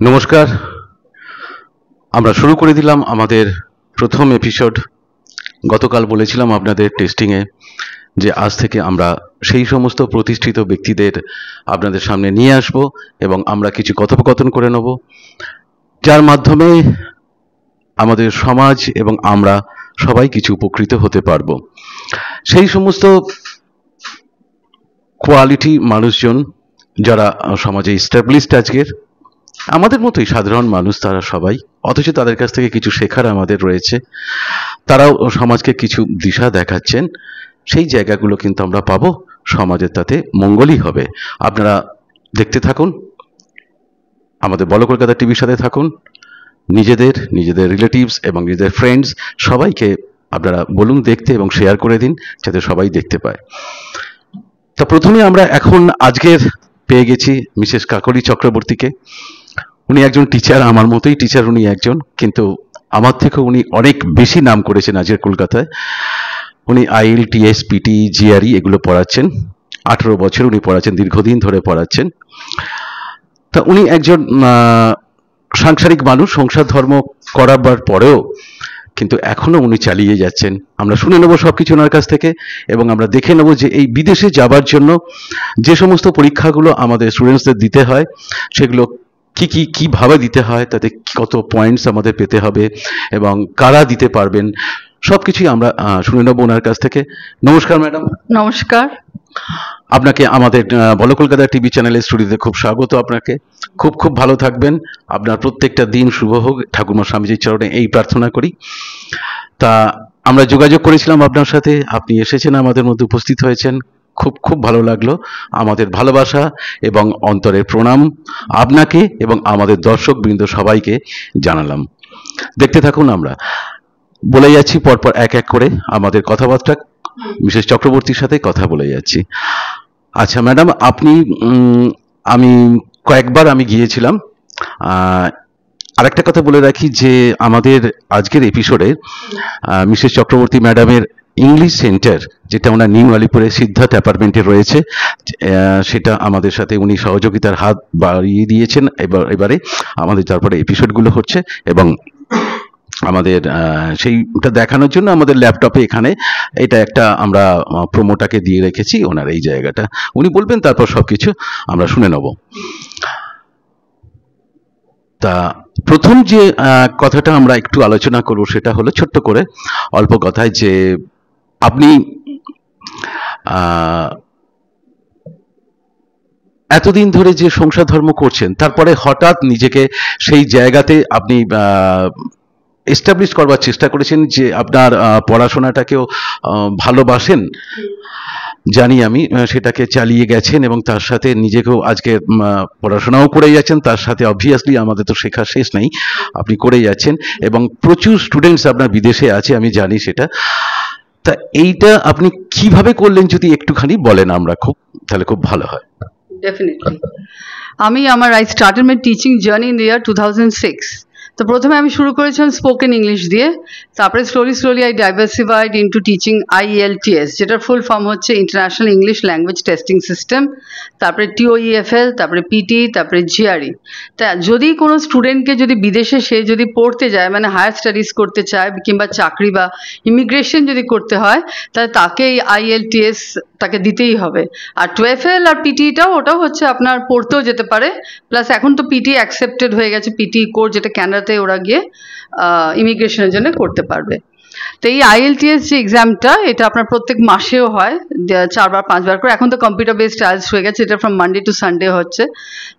নমস্কার। আমরা শুরু করে দিলাম আমাদের প্রথম এপিসোড। গতকাল বলেছিলাম আপনাদের টেস্টিংয়ে যে আজ থেকে আমরা সেই সমস্ত প্রতিষ্ঠিত ব্যক্তিদের আপনাদের সামনে নিয়ে আসব এবং আমরা কিছু কথোপকথন করে নেব, যার মাধ্যমে আমাদের সমাজ এবং আমরা সবাই কিছু উপকৃত হতে পারবো। সেই সমস্ত কোয়ালিটি মানুষজন যারা সমাজে এস্টাবলিশড, আজকের আমাদের মতোই সাধারণ মানুষ তারা সবাই, অথচ তাদের কাছ থেকে কিছু শেখার আমাদের রয়েছে। তারাও সমাজকে কিছু দিশা দেখাচ্ছেন, সেই জায়গাগুলো কিন্তু আমরা পাবো, সমাজের তাতে মঙ্গলই হবে। আপনারা দেখতে থাকুন, আমাদের বলো কলকাতা টিভির সাথে থাকুন। নিজেদের রিলেটিভস এবং নিজেদের ফ্রেন্ডস সবাইকে আপনারা বলুন দেখতে এবং শেয়ার করে দিন, যাতে সবাই দেখতে পায়। তা প্রথমে আমরা এখন আজকের পেয়ে গেছি মিসেস কাকলি চক্রবর্তীকে। উনি একজন টিচার, আমার মতোই টিচার উনি একজন, কিন্তু আমার থেকেও উনি অনেক বেশি নাম করেছেন আজকের কলকাতায়। উনি IELTS, PT, GRE এগুলো পড়াচ্ছেন। 18 বছর উনি পড়াচ্ছেন, দীর্ঘদিন ধরে পড়াচ্ছেন। তা উনি একজন সাংসারিক মানুষ, সংসার ধর্ম করাবার পরেও কিন্তু এখনো উনি চালিয়ে যাচ্ছেন। আমরা শুনে নেব সবকিছু ওনার কাছ থেকে এবং আমরা দেখে নেব যে এই বিদেশে যাবার জন্য যে সমস্ত পরীক্ষাগুলো আমাদের স্টুডেন্টসদের দিতে হয় সেগুলো কিভাবে দিতে হয়, তাতে কত পয়েন্টস আমাদের পেতে হবে এবং কারা দিতে পারবেন, সবকিছুই আমরা শুনে নেব ওনার কাছ থেকে। নমস্কার ম্যাডাম। নমস্কার। আপনাকে আমাদের বলো কলকাতা টিভি চ্যানেলের স্টুডিওতে খুব স্বাগত। আপনাকে খুব খুব ভালো থাকবেন, আপনার প্রত্যেকটা দিন শুভ হোক, ঠাকুরমা স্বামীজির চরণে এই প্রার্থনা করি। তা আমরা যোগাযোগ করেছিলাম আপনার সাথে, আপনি এসেছেন, আমাদের মধ্যে উপস্থিত হয়েছেন, খুব খুব ভালো লাগলো। আমাদের ভালোবাসা এবং অন্তরের প্রণাম আপনাকে এবং আমাদের দর্শকবৃন্দ সবাইকে জানালাম। দেখতে থাকুন, আমরা বলে যাচ্ছি পরপর এক এক করে আমাদের কথাবার্তা মিসেস চক্রবর্তীর সাথে কথা বলে যাচ্ছি। আচ্ছা ম্যাডাম, আপনি আমি কয়েকবার গিয়েছিলাম। আরেকটা কথা বলে রাখি যে আমাদের আজকের এপিসোডে মিসেস চক্রবর্তী ম্যাডামের ইংলিশ সেন্টার, যেটা ওনার নিউ আলিপুরে সিদ্ধার্থ অ্যাপার্টমেন্টে রয়েছে, সেটা আমাদের সাথে উনি সহযোগিতার হাত বাড়িয়ে দিয়েছেন। এবারে আমাদের তারপরে এপিসোডগুলো হচ্ছে এবং আমাদের সেইটা দেখানোর জন্য আমাদের ল্যাপটপে এখানে এটা একটা আমরা প্রোমোটাকে দিয়ে রেখেছি ওনার এই জায়গাটা। উনি বলবেন, তারপর সবকিছু আমরা শুনে নেব। তা প্রথম যে কথাটা আমরা একটু আলোচনা করব সেটা হলো ছোট্ট করে অল্প কথায় যে আপনি এতদিন ধরে যে সংসার ধর্ম করছেন, তারপরে হঠাৎ নিজেকে সেই জায়গাতে আপনি এস্টাবলিশ করবার চেষ্টা করেছেন যে আপনার পড়াশোনাটাকেও ভালোবাসেন, জানি আমি, সেটাকে চালিয়ে গেছেন এবং তার সাথে নিজেকেও আজকে পড়াশোনাও করে যাচ্ছেন, তার সাথে অবভিয়াসলি আমাদের তো শেখার শেষ নেই, আপনি করে যাচ্ছেন এবং প্রচুর স্টুডেন্টস আপনার বিদেশে আছে, আমি জানি সেটা। তা এইটা আপনি কিভাবে করলেন যদি একটুখানি বলেন, আমরা তাহলে খুব ভালো হয়। Definitely. I started my teaching journey in the year 2006. তো প্রথমে আমি শুরু করেছিলাম স্পোকেন ইংলিশ দিয়ে, তারপরে slowly I diversified into teaching IELTS, যেটার ফুল ফর্ম হচ্ছে international English language testing system, তারপরে TOEFL, তারপরে PT, তারপরে GRE। তা যদি কোনো স্টুডেন্টকে যদি বিদেশে সে যদি পড়তে যায়, মানে হায়ার স্টাডিজ করতে চায় কিংবা চাকরি বা ইমিগ্রেশন যদি করতে হয়, তাহলে তাকে এই IELTS তাকে দিতেই হবে। আর TOEFL আর PTটাও ওটাও হচ্ছে আপনার পড়তেও যেতে পারে, প্লাস এখন তো PT অ্যাকসেপ্টেড হয়ে গেছে, PT কোর্স, যেটা ক্যানাডাতে ওরা গিয়ে ইমিগ্রেশনের জন্য করতে পারবে। তো এই IELTS যে এক্সামটা, এটা আপনার প্রত্যেক মাসেও হয়, 4 বার 5 বার করে। এখন তো কম্পিউটার বেসড ট্রায়ালস হয়ে গেছে, এটা ফ্রম মানডে টু সানডে হচ্ছে।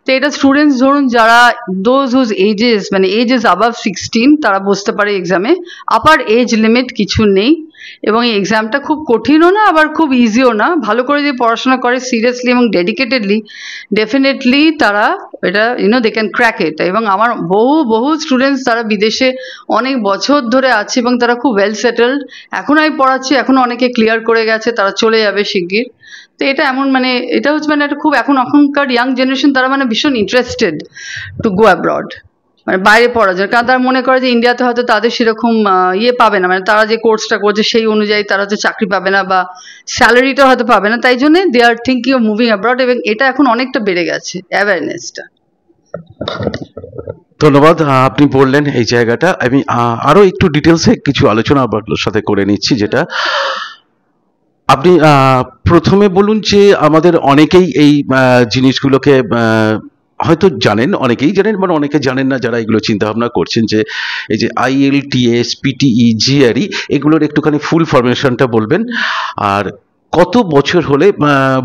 তো এটা স্টুডেন্টস ধরুন যারা দোজ হুজ এজেস, মানে এজেস অ্যাবাভ 16, তারা বসতে পারে এক্সামে। আপার এজ লিমিট কিছু নেই এবং এই এক্সামটা খুব কঠিনও না, আবার খুব ইজিও না। ভালো করে যদি পড়াশোনা করে সিরিয়াসলি এবং ডেডিকেটেডলি, ডেফিনেটলি তারা এটা দে ক্যান ক্র্যাক ইট। এবং আমার বহু স্টুডেন্টস তারা বিদেশে অনেক বছর ধরে আছে এবং তারা খুব ওয়েল সেটেলড। এখন আমি পড়াচ্ছি, এখন অনেকে ক্লিয়ার করে গেছে, তারা চলে যাবে শিগগির। তো এটা এমন এটা হচ্ছে একটা খুব এখনকার ইয়াং জেনারেশন, তারা ভীষণ ইন্টারেস্টেড টু গো অ্যাব্রড, বাইরে পড়ার জন্য। কারণ তারা মনে করে যে ইন্ডিয়াতে হয়তো তাদের সেরকম পাবে না, তারা যে কোর্সটা করছে সেই অনুযায়ী তারা হয়তো চাকরি পাবে না বা স্যালারিটা হয়তো পাবে না, তাই জন্য they are thinking of moving abroad. এবং এটা এখন অনেকটা বেড়ে গেছে অ্যাওয়ারনেসটা। ধন্যবাদ। আপনি বললেন এই জায়গাটা, আমি আরো একটু ডিটেলসে কিছু আলোচনা আপনার সাথে করে নিচ্ছি। যেটা আপনি প্রথমে বলুন যে আমাদের অনেকেই এই জিনিসগুলোকে হয়তো জানেন, অনেকেই জানেন মানে অনেকে জানেন না, যারা এগুলো চিন্তা ভাবনা করছেন যে এই যে IELTS, PTE, GRE এগুলোর একটুখানি ফুল ফরমেশনটা বলবেন, আর কত বছর হলে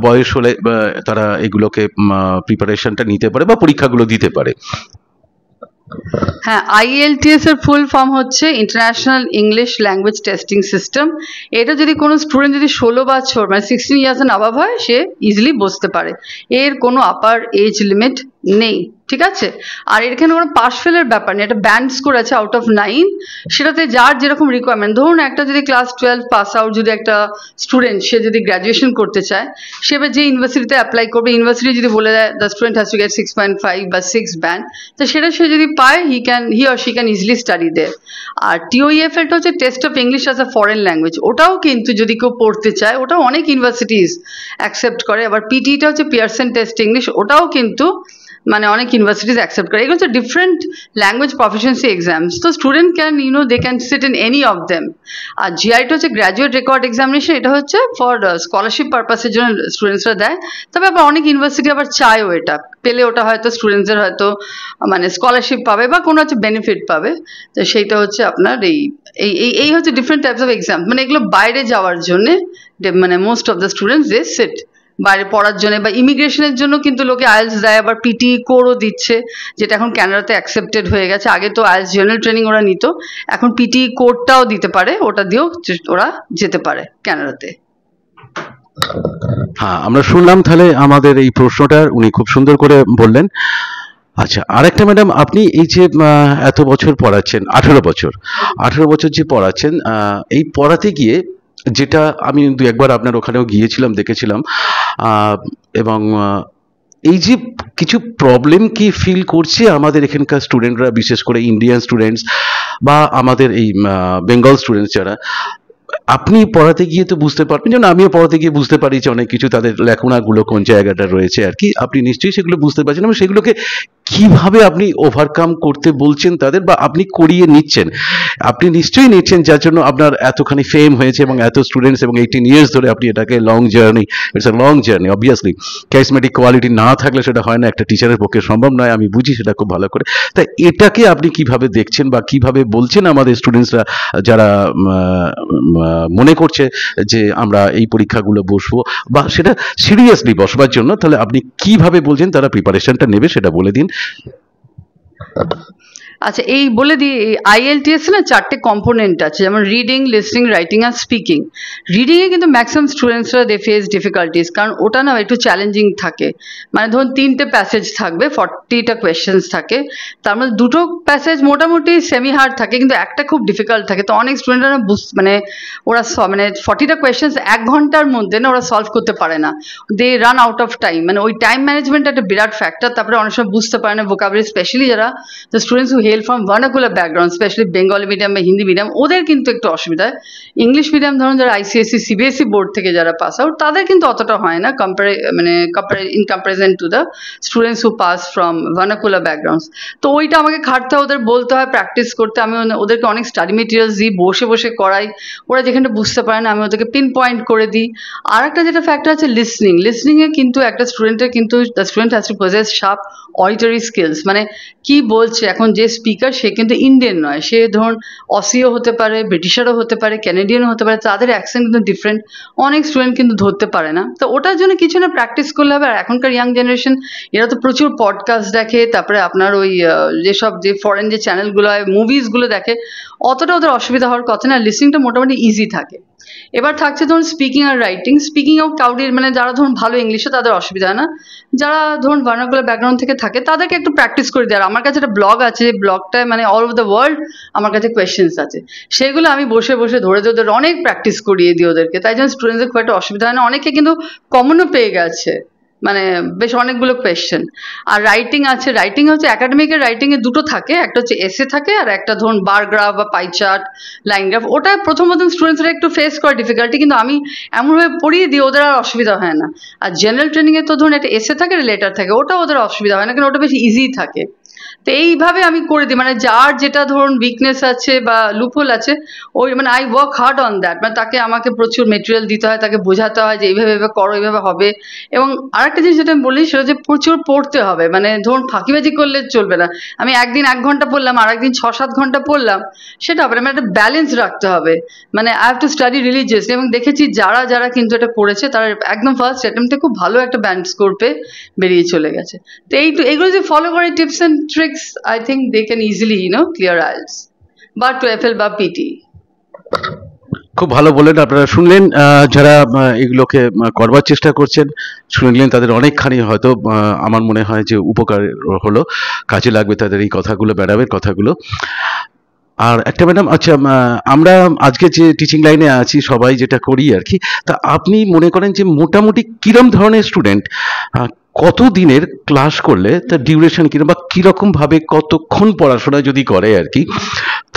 বয়স হলে তারা এগুলোকে প্রিপারেশনটা নিতে পারে বা পরীক্ষাগুলো দিতে পারে। হ্যাঁ, IELTS এর ফুল ফর্ম হচ্ছে international English language testing system. এটা যদি কোনো স্টুডেন্ট যদি 16 বছর মানে 16 ইয়ার্স এন্ড অ্যাবাভ হয়, সে ইজিলি বসতে পারে। এর কোনো আপার এজ লিমিট নেই, ঠিক আছে? আর এখানে কোনো পাস ফেলের ব্যাপার নেই, একটা ব্যান্ড স্কোর আছে আউট অফ 9, সেটাতে যার যেরকম রিকোয়ারমেন্ট। ধরুন একটা যদি ক্লাস 12 পাস আউট যদি একটা স্টুডেন্ট, সে যদি গ্র্যাজুয়েশন করতে চায়, সে এবার যে ইউনিভার্সিটিতে অ্যাপ্লাই করবে, ইউনিভার্সিটি যদি বলে দেয় the student has to get 6.5 বা 6 ব্যান্ড, তো সেটা সে যদি পায়, he or she can easily study there. আর TOEFL টা হচ্ছে test of English as a foreign language, ওটাও কিন্তু যদি কেউ পড়তে চায়, ওটাও অনেক ইউনিভার্সিটিস অ্যাকসেপ্ট করে। আবার PTE টা হচ্ছে পিয়ারসন টেস্ট ইংলিশ, ওটাও কিন্তু মানে অনেক ইউনিভার্সিটিস অ্যাকসেপ্ট করে। এগুলো হচ্ছে ডিফারেন্ট ল্যাঙ্গুয়েজ প্রফিসিয়েন্সি এক্সামস, তো student can they can sit in any of them. আর GRE হচ্ছে গ্র্যাজুয়েট রেকর্ড এক্সামিনেশন, এটা হচ্ছে ফর স্কলারশিপ পারপাসের জন্য স্টুডেন্টসরা দেয়। তবে আবার অনেক ইউনিভার্সিটি আবার চায়ও, এটা পেলে ওটা হয়তো স্টুডেন্টসদের হয়তো মানে স্কলারশিপ পাবে বা কোনো হচ্ছে বেনিফিট পাবে। তো সেইটা হচ্ছে আপনার এই হচ্ছে ডিফারেন্ট টাইপস অফ এক্সাম, মানে এগুলো বাইরে যাওয়ার জন্যে মানে most of the students they sit বাইরে পড়ার জন্য বা ইমিগ্রেশনের জন্য, কিন্তু লোকে IELTS দেয়, আবার PTE কোরও দিচ্ছে, যেটা এখন ক্যানাডাতে অ্যাকসেপ্টেড হয়ে গেছে। আগে তো IELTS জেনারেল ট্রেনিং ওরা নিত, এখন PTE কোরটাও দিতে পারে, ওটা দিয়েও ওরা যেতে পারে ক্যানাডাতে। হ্যাঁ, আমরা শুনলাম তাহলে আমাদের এই প্রশ্নটার, উনি খুব সুন্দর করে বললেন। আচ্ছা, আরেকটা ম্যাডাম, আপনি এই যে এত বছর পড়াচ্ছেন, 18 বছর যে পড়াচ্ছেন, এই পড়াতে গিয়ে যেটা আমি দু একবার আপনার ওখানেও গিয়েছিলাম, দেখেছিলাম, এবং এই যে কিছু প্রবলেম কি ফিল করছে আমাদের এখানকার স্টুডেন্টরা, বিশেষ করে ইন্ডিয়ান স্টুডেন্টস বা আমাদের এই বেঙ্গল স্টুডেন্টস যারা, আপনি পড়াতে গিয়ে তো বুঝতে পারবেন, যেমন আমিও পড়াতে গিয়ে বুঝতে পারি যে অনেক কিছু তাদের লেখনাগুলো কোন জায়গাটা রয়েছে আর কি, আপনি নিশ্চয়ই সেগুলো বুঝতে পারছেন এবং সেগুলোকে কিভাবে আপনি ওভারকাম করতে বলছেন তাদের, বা আপনি করিয়ে নিচ্ছেন, আপনি নিশ্চয়ই নিচ্ছেন, যার জন্য আপনার এতখানি ফেম হয়েছে এবং এত স্টুডেন্টস, এবং 18 ইয়ার্স ধরে আপনি এটাকে long journey, it's a long journey obviously. Charismatic quality না থাকলে সেটা হয় না, একটা টিচারের পক্ষে সম্ভব নয়, আমি বুঝি সেটা খুব ভালো করে। তাই এটাকে আপনি কিভাবে দেখছেন বা কিভাবে বলছেন আমাদের স্টুডেন্টসরা যারা মনে করছে যে আমরা এই পরীক্ষাগুলো বসবো বা সেটা সিরিয়াসলি বসবার জন্য, তাহলে আপনি কিভাবে বলছেন তারা প্রিপারেশনটা নেবে সেটা বলে দিন। আচ্ছা, এই বলে দিই, IELTS না 4টে কম্পোনেন্ট আছে, যেমন রিডিং, লিসনিং, রাইটিং আর স্পিকিং। রিডিংয়ে কিন্তু ম্যাক্সিমাম স্টুডেন্টসরা দে ফেস ডিফিকাল্টিস, কারণ ওটা না একটু চ্যালেঞ্জিং থাকে। মানে ধরুন 3টে প্যাসেজ থাকবে, 40টা কোয়েশ্চেন্স থাকে, তার মধ্যে 2টো প্যাসেজ মোটামুটি সেমি হার্ড থাকে, কিন্তু একটা খুব ডিফিকাল্ট থাকে। তো অনেক স্টুডেন্টরা মানে ওরা মানে 40টা কোয়েশ্চেন্স 1 ঘন্টার মধ্যে না ওরা সলভ করতে পারে না, they run out of time. মানে ওই টাইম ম্যানেজমেন্ট একটা বিরাট ফ্যাক্টর। তারপরে অনেক সময় বুঝতে পারে না ভোকাবুলারি, স্পেশালি যারা the students who hail from vernacular background, specially Bengali medium বা হিন্দি মিডিয়াম, ওদের কিন্তু একটু অসুবিধা। ইংলিশ মিডিয়াম ধরুন যারা ICSE CBSE বোর্ড থেকে যারা পাস আউট, তাদের কিন্তু অতটা হয় না in comparison to the students who past form vernacular backgrounds. তো ওইটা আমাকে খাটতে হয়, ওদের বলতে হয়, প্র্যাকটিস করতে। আমি ওদেরকে অনেক স্টাডি মেটেরিয়ালস দিই, বসে বসে করাই। ওরা যেখানে বুঝতে পারে না আমি ওদেরকে পিন পয়েন্ট করে দিই। আর একটা যেটা ফ্যাক্টর আছে লিসনিংয়ে কিন্তু একটা স্টুডেন্টের কিন্তু the student has to possess sharp auditory skills, মানে কি বলছে এখন যে স্পিকার, সে কিন্তু ইন্ডিয়ান নয়, সে ধরুন অসিও হতে পারে, ব্রিটিশারও হতে পারে, ক্যানাডিয়ানও হতে পারে, তাদের অ্যাকসেন্ট কিন্তু ডিফারেন্ট, অনেক স্টুডেন্ট কিন্তু ধরতে পারে না। তো ওটার জন্য কিছু না প্র্যাকটিস করলে হবে। আর এখনকার ইয়াং জেনারেশন এরা তো প্রচুর পডকাস্ট দেখে, তারপরে আপনার ওই যেসব যে ফরেন যে চ্যানেলগুলো হয়, মুভিসগুলো দেখে, অতটা ওদের অসুবিধা হওয়ার কথা না, লিসনিংটা মোটামুটি ইজি থাকে। এবার থাকছে ধরুন স্পিকিং আর রাইটিং। স্পিকিংও কাউরির মানে যারা ধরুন ভালো ইংলিশে তাদের অসুবিধা হয় না, যারা ধরুন ভার্নাকুলার ব্যাকগ্রাউন্ড থেকে থাকে তাদেরকে একটু প্র্যাকটিস করে দেওয়ার। আমার কাছে একটা ব্লগ আছে, ব্লগটায় মানে অল ওভার দ্য ওয়ার্ল্ড আমার কাছে কোয়েশ্চেন্স আছে, সেগুলো আমি বসে বসে ধরে ওদের অনেক প্র্যাকটিস করিয়ে দিই ওদেরকে, তাই জন্য স্টুডেন্টদের খুব একটা অসুবিধা হয় না। অনেকে কিন্তু কমনও পেয়ে গেছে, মানে বেশ অনেকগুলো কোয়েশ্চেন। আর রাইটিং আছে, রাইটিং হচ্ছে একাডেমিকের রাইটিংয়ে 2টো থাকে, একটা হচ্ছে এসে থাকে আর একটা ধরুন বার গ্রাফ বা পাই চার্ট, লাইন গ্রাফ। ওটা প্রথম স্টুডেন্টসরা একটু ফেস করে ডিফিকাল্টি, কিন্তু আমি এমনভাবে পড়িয়ে দিই ওদের আর অসুবিধা হয় না। আর জেনারেল ট্রেনিংয়ে তো ধরুন একটা এসে থাকে, লেটার থাকে, ওটা ওদের অসুবিধা হয় না, কিন্তু ওটা বেশ ইজি থাকে। তো এইভাবে আমি করে দিই, মানে যার যেটা ধরুন উইকনেস আছে বা লুপহোল আছে, ওই মানে I work hard on that, মানে তাকে আমাকে প্রচুর মেটেরিয়াল দিতে হয়, তাকে বোঝাতে হয় যে এইভাবে এইভাবে করো, এইভাবে হবে। এবং আরেকটা জিনিস যেটা আমি বলি সেটা যে প্রচুর পড়তে হবে, মানে ধরুন ফাঁকিবাজি করলে চলবে না। আমি একদিন 1 ঘন্টা পড়লাম, আর একদিন 6-7 ঘন্টা পড়লাম, সেটা হবে না। মানে একটা ব্যালেন্স রাখতে হবে, মানে I have to study religiously. এবং দেখেছি যারা যারা কিন্তু এটা করেছে তারা একদম ফার্স্ট অ্যাটেম্পটে খুব ভালো একটা ব্যান্ড স্কোর পেয়ে বেরিয়ে চলে গেছে। তো এইগুলো যে ফলো করে tips and tricks, I think they can easily clear IELTS বা TOEFL বা পিটি। খুব ভালো বললেন। আপনারা শুনলেন যারা এগুলোকে করবার চেষ্টা করছেন, শুনলেন তাদের অনেকখানি হয়তো আমার মনে হয় যে উপকার হলো, কাজে লাগবে তাদের এই কথাগুলো, ম্যাডামের কথাগুলো। আর একটা ম্যাডাম, আচ্ছা আমরা আজকে যে টিচিং লাইনে আছি সবাই যেটা করি আর কি, তা আপনি মনে করেন যে মোটামুটি কিরম ধরনের স্টুডেন্ট কত দিনের ক্লাস করলে তার ডিউরেশন কিরম, বা কিরকম ভাবে কতক্ষণ পড়াশোনা যদি করে আর কি,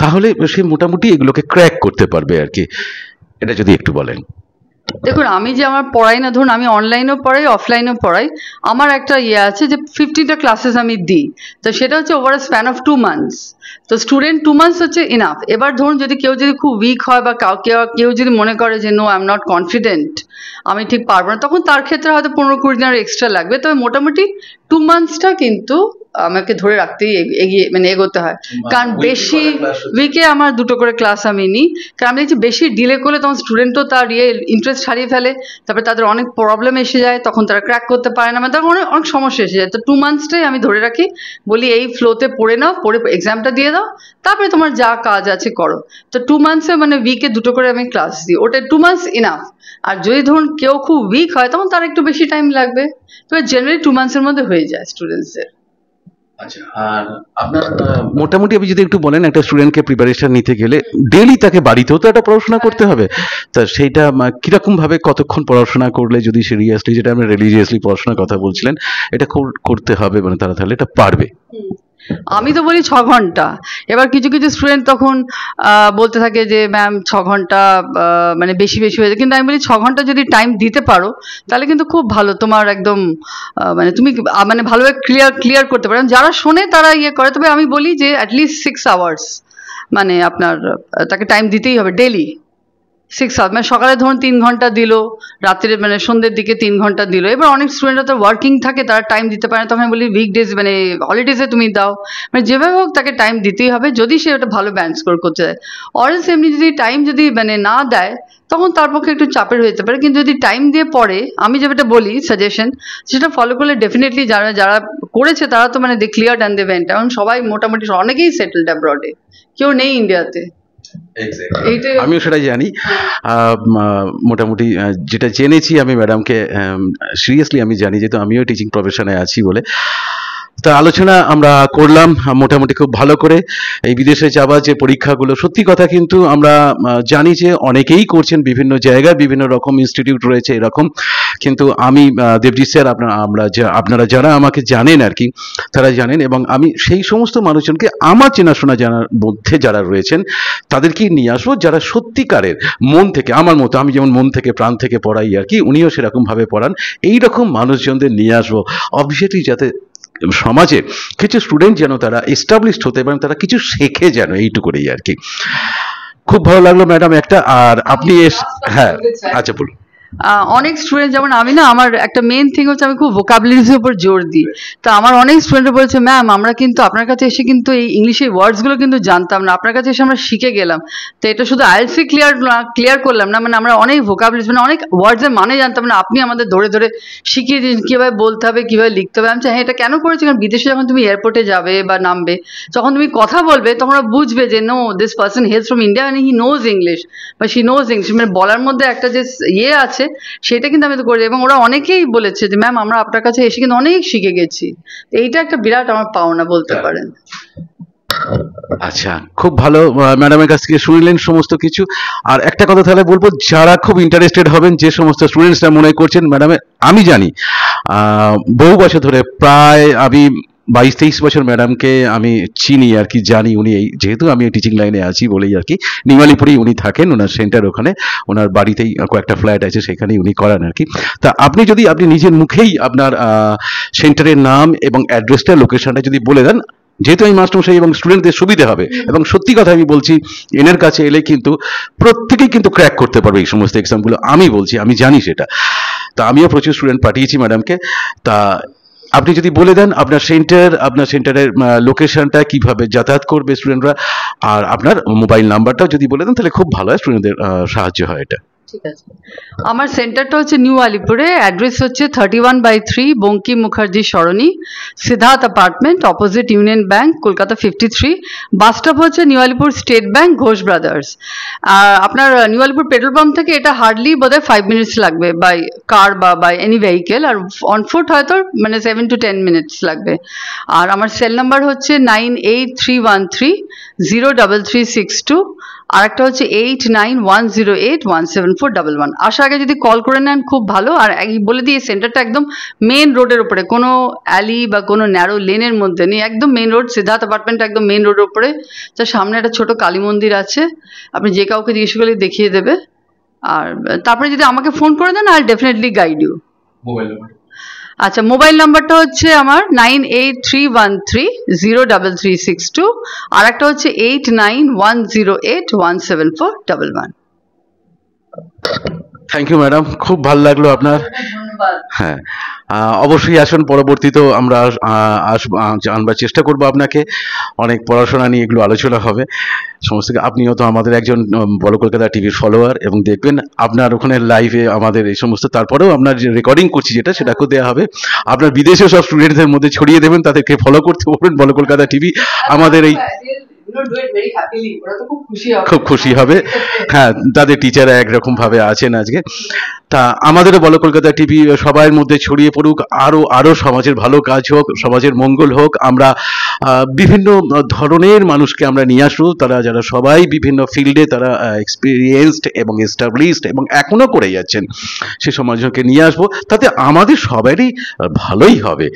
তাহলে সে মোটামুটি এগুলোকে ক্র্যাক করতে পারবে আর কি, এটা যদি একটু বলেন। দেখুন, আমি যে আমার পড়াই না, ধরুন আমি অনলাইনেও পড়াই, অফলাইনেও পড়াই, আমার একটা আছে যে 50টা ক্লাসেস আমি দিই। তো সেটা হচ্ছে over a span of 2 months. তো স্টুডেন্ট 2 মান্থস হচ্ছে ইনাফ। এবার ধরুন যদি কেউ যদি খুব উইক হয় বা কেউ যদি মনে করে যে no, I am not confident, আমি ঠিক পারবো না, তখন তার ক্ষেত্রে হয়তো 15-20 দিন এক্সট্রা লাগবে। তবে মোটামুটি 2 মান্থসটা কিন্তু আমাকে ধরে রাখতেই এগোতে হয়। কারণ বেশি উইকে আমার 2টো করে ক্লাস আমি নিই, কারণ আমি দেখছি বেশি ডিলে করলে তখন স্টুডেন্টও তার ইন্টারেস্ট হারিয়ে ফেলে, তারপরে তাদের অনেক প্রবলেম এসে যায়, তখন তারা ক্র্যাক করতে পারে না, মানে তখন অনেক অনেক সমস্যা এসে যায়। তো 2 মান্থসটাই আমি ধরে রাখি, বলি এই ফ্লোতে পড়ে নাও, পড়ে এক্সামটা দিয়ে দাও, তারপরে তোমার যা কাজ আছে করো। তো 2 মান্থসে মানে উইকে 2টো করে আমি ক্লাস দিই, ওটা 2 মান্থস ইনাফ। আর যদি ধরুন কেউ খুব উইক হয় তখন তার একটু বেশি টাইম লাগবে, তবে জেনারেলি 2 মান্থসের মধ্যে হয়ে যায় স্টুডেন্টসদের। আচ্ছা, আর আপনার মোটামুটি আপনি যদি একটু বলেন, একটা স্টুডেন্টকে প্রিপারেশন নিতে গেলে ডেইলি তাকে বাড়িতেও তো একটা পড়াশোনা করতে হবে, তা সেইটা কিরকম ভাবে কতক্ষণ পড়াশোনা করলে, যদি সিরিয়াসলি, যেটা আপনি রিলিজিয়াসলি পড়াশোনার কথা বলছিলেন, এটা করতে হবে, মানে তারা তাহলে এটা পারবে? আমি তো বলি 6 ঘন্টা। এবার কিছু কিছু স্টুডেন্ট তখন বলতে থাকে যে ম্যাম 6 ঘন্টা মানে বেশি বেশি হয়ে যায়, কিন্তু আমি বলি 6 ঘন্টা যদি টাইম দিতে পারো তাহলে কিন্তু খুব ভালো, তোমার একদম মানে তুমি মানে ভালোভাবে ক্লিয়ার করতে পারো। যারা শোনে তারা করে, তবে আমি বলি যে অ্যাটলিস্ট 6 আওয়ার্স মানে আপনার তাকে টাইম দিতেই হবে ডেলি। 6 আওয়ার মানে সকালে ধরুন 3 ঘন্টা দিল, রাত্রে মানে সন্ধ্যের দিকে 3 ঘন্টা দিল। এবার অনেক স্টুডেন্টরা তো ওয়ার্কিং থাকে, তারা টাইম দিতে পারে না, তখন আমি বলি উইকডেজ মানে হলিডেজে তুমি দাও, মানে যেভাবে হোক তাকে টাইম দিতেই হবে যদি সে ওটা ভালো ব্যান্ড স্কোর করতে চায়। অরেলস এমনি যদি টাইম যদি মানে না দেয় তখন তার পক্ষে একটু চাপের হয়ে যেতে পারে, কিন্তু যদি টাইম দিয়ে পড়ে, আমি যেটা বলি সাজেশন, সেটা ফলো করলে ডেফিনেটলি যারা করেছে তারা তো মানে দে ক্লিয়ার্ড অ্যান্ড দে ওয়েন্ট। এখন সবাই মোটামুটি অনেকেই সেটেলড অ্যাব্রডে, কেউ নেই ইন্ডিয়াতে। আমিও সেটাই জানি। মোটামুটি যেটা জেনেছি আমি ম্যাডামকে, সিরিয়াসলি আমি জানি, যেহেতু আমিও টিচিং প্রফেশনে আছি বলে। তা আলোচনা আমরা করলাম মোটামুটি খুব ভালো করে। এই বিদেশে যাওয়া যে পরীক্ষাগুলো, সত্যি কথা কিন্তু আমরা জানি যে অনেকেই করছেন, বিভিন্ন জায়গায় বিভিন্ন রকম ইনস্টিটিউট রয়েছে এরকম, কিন্তু আমি দেবজিৎ স্যার, আপনারা যারা আমাকে জানেন আর কি, তারা জানেন, এবং আমি সেই সমস্ত মানুষজনকে আমার চেনাশোনা জানার মধ্যে যারা রয়েছেন তাদেরকেই নিয়ে আসবো, যারা সত্যিকারের মন থেকে, আমার মতো, আমি যেমন মন থেকে প্রাণ থেকে পড়াই আর কি, উনিও সেরকম ভাবে পড়ান, এইরকম মানুষজনদের নিয়ে আসবো, অবভিয়াসলি যাতে সমাজে কিছু স্টুডেন্ট যেন তারা এস্টাবলিশড হতে পারেন, তারা কিছু শেখে যেন, এইটুকুই আর কি। খুব ভালো লাগলো ম্যাডাম একটা। আর আপনি হ্যাঁ, আচ্ছা বলুন। অনেক স্টুডেন্ট, যেমন আমি না, আমার একটা মেন থিং হচ্ছে আমি খুব ভোকাবুলারির উপর জোর দিই। তো আমার অনেক স্টুডেন্ট বলেছে ম্যাম আমরা কিন্তু আপনার কাছে এসে কিন্তু এই ইংলিশের ওয়ার্ডসগুলো কিন্তু জানতাম না, আপনার কাছে এসে আমরা শিখে গেলাম। তো এটা শুধু আইএলটিএস ক্লিয়ার করলাম না, মানে আমরা অনেক ভোকাবুলারি মানে অনেক ওয়ার্ডসের মানে জানতাম না, আপনি আমাদের ধরে ধরে শিখিয়ে দিন কীভাবে বলতে হবে, কীভাবে লিখতে হবে। আমি হ্যাঁ, এটা কেন করেছি, কারণ বিদেশে যখন তুমি এয়ারপোর্টে যাবে বা নামবে, যখন তুমি কথা বলবে তখন ওরা বুঝবে যে no, this person has from India and he knows English বা শি নোজ ইংলিশ, মানে বলার মধ্যে একটা যে আছে সেটা কিন্তু আমি তো করি। এবং ওরা অনেকেই বলেছে যে ম্যাম আমরা আপনার কাছে এসে কিন্তু অনেক শিখে গেছি। এইটা একটা বিরাট আমার পাওনা বলতে পারেন। আচ্ছা, খুব ভালো, ম্যাডামের কাছ থেকে শুনলেন সমস্ত কিছু। আর একটা কথা তাহলে বলবো, যারা খুব ইন্টারেস্টেড হবেন, যে সমস্ত স্টুডেন্টসরা মনে করছেন ম্যাডামের, আমি জানি বহু বছর ধরে, প্রায় আমি 22-23 বছর ম্যাডামকে আমি চিনি আর কি, জানি। উনি যেহেতু আমি টিচিং লাইনে আছি বলেই আর কি, নিমালিপুরেই উনি থাকেন, ওনার সেন্টার ওখানে, ওনার বাড়িতেই কয়েকটা ফ্ল্যাট আছে, সেখানেই উনি করান আর কি। তা আপনি নিজের মুখেই আপনার সেন্টারের নাম এবং অ্যাড্রেসটা, লোকেশনটা যদি বলে দেন, যেহেতু আমি মাস্টারমশাই এবং স্টুডেন্টদের সুবিধা হবে, এবং সত্যি কথা আমি বলছি, এনার কাছে এলে কিন্তু প্রত্যেকেই কিন্তু ক্র্যাক করতে পারবে এই সমস্ত এক্সামগুলো, আমি বলছি, আমি জানি সেটা। তা আমিও প্রচুর স্টুডেন্ট পাঠিয়েছি ম্যাডামকে। তা আপনি যদি বলে দেন আপনার সেন্টারের লোকেশনটা, কিভাবে যাতায়াত করবে স্টুডেন্টরা, আর আপনার মোবাইল নাম্বারটাও যদি বলে দেন তাহলে খুব ভালো হয়, স্টুডেন্টদের সাহায্য হয় এটা। ঠিক আছে, আমার সেন্টারটা হচ্ছে নিউ আলিপুরে, অ্যাড্রেস হচ্ছে 31/3 Bankim Mukherjee Sarani, Siddharth apartment, opposite union bank, Kolkata 53। Bus stop হচ্ছে new Alipur state bank, Ghosh brothers. আর আপনার নিউ আলিপুর পেট্রোল পাম্প থেকে এটা হার্ডলি বোধহয় 5 মিনিটস লাগবে বাই কার বা বাই এনি ভেহিকেল, আর অন ফুট হয়তো মানে 7 to 10 মিনিটস লাগবে। আর আমার সেল নাম্বার হচ্ছে 9831303362, আর একটা হচ্ছে 8910817411। আসার আগে যদি কল করে নেন খুব ভালো। আর বলে দিই, সেন্টারটা একদম মেন রোডের উপরে, কোনো অ্যালি বা কোনো ন্যারো লেনের মধ্যে নেই, একদম মেন রোড। সিদ্ধার্থ অ্যাপার্টমেন্ট একদম মেন রোডের উপরে, তার সামনে একটা ছোট কালী মন্দির আছে, আপনি যে কাউকে জিজ্ঞেস করলে দেখিয়ে দেবে। আর তারপরে যদি আমাকে ফোন করে দেন, I definitely guide you. Mobile number? আচ্ছা, মোবাইল নাম্বারটা হচ্ছে আমার 9831303362, আর একটা হচ্ছে 8910817411। থ্যাংক ইউ ম্যাডাম, খুব ভালো লাগলো আপনার। ধন্যবাদ। হ্যাঁ, অবশ্যই আসুন, পরবর্তীতেও আমরা জানবার চেষ্টা করব আপনাকে, অনেক পড়াশোনা নিয়ে এগুলো আলোচনা হবে সমস্ত। আপনিও তো আমাদের একজন বড় কলকাতা টিভির ফলোয়ার, এবং দেখবেন আপনার ওখানে লাইভে আমাদের এই সমস্ত, তারপরেও আপনার যে রেকর্ডিং করছি যেটা, সেটাকেও দেওয়া হবে। আপনার বিদেশে সব স্টুডেন্টদের মধ্যে ছড়িয়ে দেবেন, তাদেরকে ফলো করতে বলবেন বড় কলকাতা টিভি। আমাদের এই খুব খুশি হবে। হ্যাঁ, তাদের টিচাররা একরকম ভাবে আছেন আজকে। তা আমাদেরও বলো কলকাতা টিভি সবার মধ্যে ছড়িয়ে পড়ুক, আরো সমাজের ভালো কাজ হোক, সমাজের মঙ্গল হোক। আমরা বিভিন্ন ধরনের মানুষকে আমরা নিয়ে আসবো, তারা যারা সবাই বিভিন্ন ফিল্ডে তারা এক্সপিরিয়েন্সড এবং এস্টাবলিশড এবং এখনো করে যাচ্ছেন, সে সমাজকে নিয়ে আসবো, তাতে আমাদের সবারই ভালোই হবে,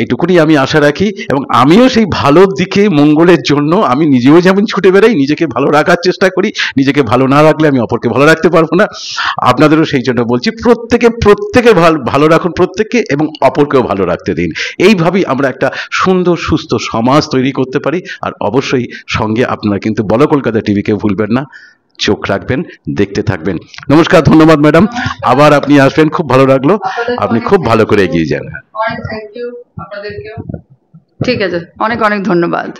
এইটুকুনি আমি আশা রাখি। এবং আমিও সেই ভালোর দিকে, মঙ্গলের জন্য আমি নিজেও যেমন ছুটে বেড়াই, নিজেকে ভালো রাখার চেষ্টা করি। নিজেকে ভালো না রাখলে আমি অপরকে ভালো রাখতে পারবো না। আপনাদেরও সেই জন্য বলছি, প্রত্যেকে ভালো রাখুন প্রত্যেককে, এবং অপরকেও ভালো রাখতে দিন। এইভাবেই আমরা একটা সুন্দর সুস্থ সমাজ তৈরি করতে পারি। আর অবশ্যই সঙ্গে আপনারা কিন্তু বলো কলকাতা টিভিকে ভুলবেন না, চোখ রাখবেন, দেখতে থাকবেন। নমস্কার, ধন্যবাদ ম্যাডাম, আবার আপনি আসবেন, খুব ভালো লাগলো। আপনি খুব ভালো করে এগিয়ে যান। অনেক থ্যাংক ইউ আপনাদেরকেও। ঠিক আছে, অনেক অনেক ধন্যবাদ।